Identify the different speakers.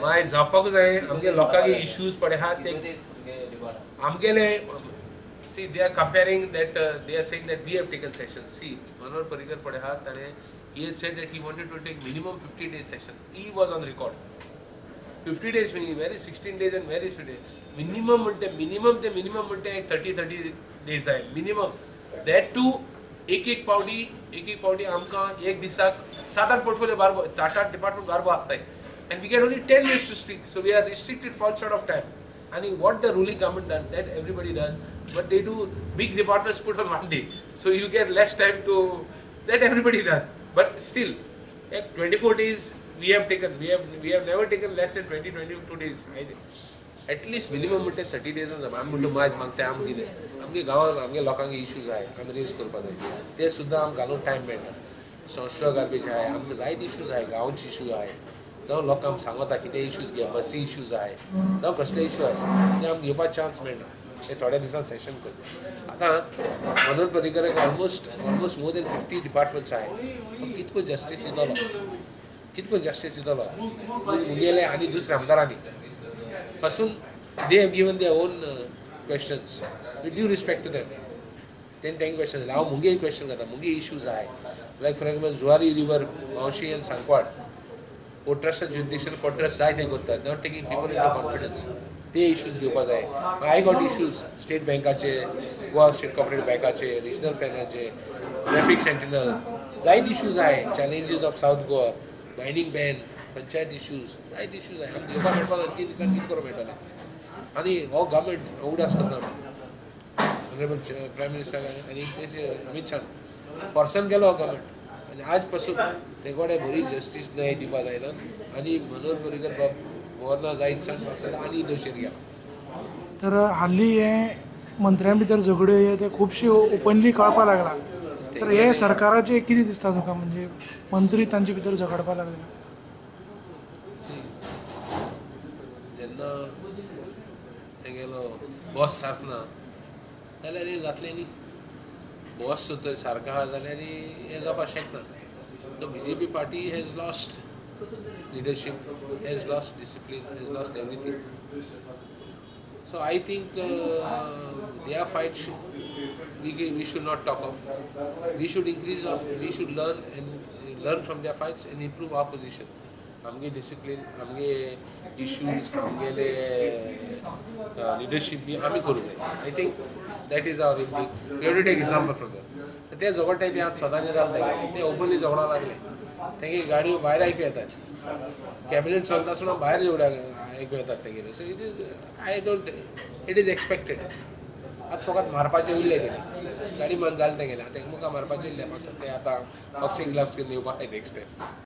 Speaker 1: माय जावपाक जाय आमगे लोकांगे इश्यूज पडे आहा ते आमगेले see they are comparing that they are saying that we have taken sessions. See Manoj Parrikar pade aha tane he had said that he wanted to take minimum 50 days session. He was on record 50 days meaning very 16 days and very 50 days minimum म्हणते 30 days आहे minimum that too एक पावटी आमकां एक दिसाक 7-8 portfolio बारबो 8 department बारबो आसताय and we get only 10 minutes to speak, so we are restricted, fall short of time. And what the ruling government done, that everybody does, but they do big departments put on one day, so you get less time to, that everybody does. But still, 24 days we have taken, we have never taken less than 22 days. At least minimum म्हणते 30 days आम म्हणतो माज मागते आम दिले आमगे गांवांत आमगे लोकांगे इश्यूज आहे आम रेज करपा जाय ते सुद्दां आम घालून टायम मेळना संस्ट्रक्चर गार्बेज आहे आमकां जायते इश्यूज आहे गांवचे इश्यू आहे जावं लोकांक सांगता कितें इश्यूज घे बसी इश्यूज आहे जावं कसले इश्यू आहे ते आमकां घेवपाक चान्स मेळना ते थोड्या दिसां सेशन कर आतां मनोज पर्रीकराक ऑलमोस्ट मोर देन 50 डिपार्टमेंट्स आहे तो कितको जस्टीस दितलो मुगेले आनी दुसऱ्या आमदारांनी पासून they have given their own questions with due respect to them then questions हांव मुगे question करता मुगे issues आहे like for example Zuari River Maushi and Sankwad Potrasa jurisdiction Potrasa जाय ते करतात not taking people into confidence ते issues घेवपा जाय I got issues state bankaचे Goa state cooperative bankaचे regional planaचे traffic sentinel जायत issues आहे challenges of South Goa mining ban panchayat issues जायत issues आहे आमी घेवपाक मेळपाना 3 दिसांनी कितें करूं मेळटलें आनी हो गव्हर्मेंट उगडास करना ऑनरेबल प्रायम मिनिस्टर आनी अमित शाह पर्सन गेलो हो गव्हर्मेंट आनी आज पासून ते गोडे बरी जस्टीस न्याय दिवपा जायना आनी मनोज पर्रीकर बाब गव्हर्नर जायत सांगपाक आनी दोशीर गेला
Speaker 2: तर हाल्ली हे मंत्र्यां भितर झगड्यो हे ते खुबशी ओपनली कळपाक लागला तर हे सरकाराचे कितें दिसता तुका म्हणजे मंत्री तांचे भितर झगडपाक लागले
Speaker 1: जेन्ना तेगेलो बॉस सारको ना जाल्यार हें जातलें न्ही बॉस सुद्दां सारको आहा जाल्यार हें जावपाक शकना so BJP party has lost leadership, has lost discipline, has lost everything. So I think their fight we should not talk of. We should we should learn from their fights and improve our position. आमगे discipline आमगे issues आमगेले leadership बी आमी करूं जाय I think that is our we have to take example from them ते झगडटाय ते आतां स्वताचे जालें तेगेले ते ओपनली झगडा लागले तेगे गाडयो भायर आयकूं येतात कॅबिनेट चलता आसतना भायर जेवड्या आयकूं येतात तेगेले सो इट इज एक्सपेक्टेड आतां फकत मारपाचें उरलें तेणी गाडी मन जालें तेगेलें आतां एकमुखार मारपाचें उरलें म्हाका ते आतां बॉक्सिंग ग्लव्स घेवन येवपाक नेक्स्ट टायम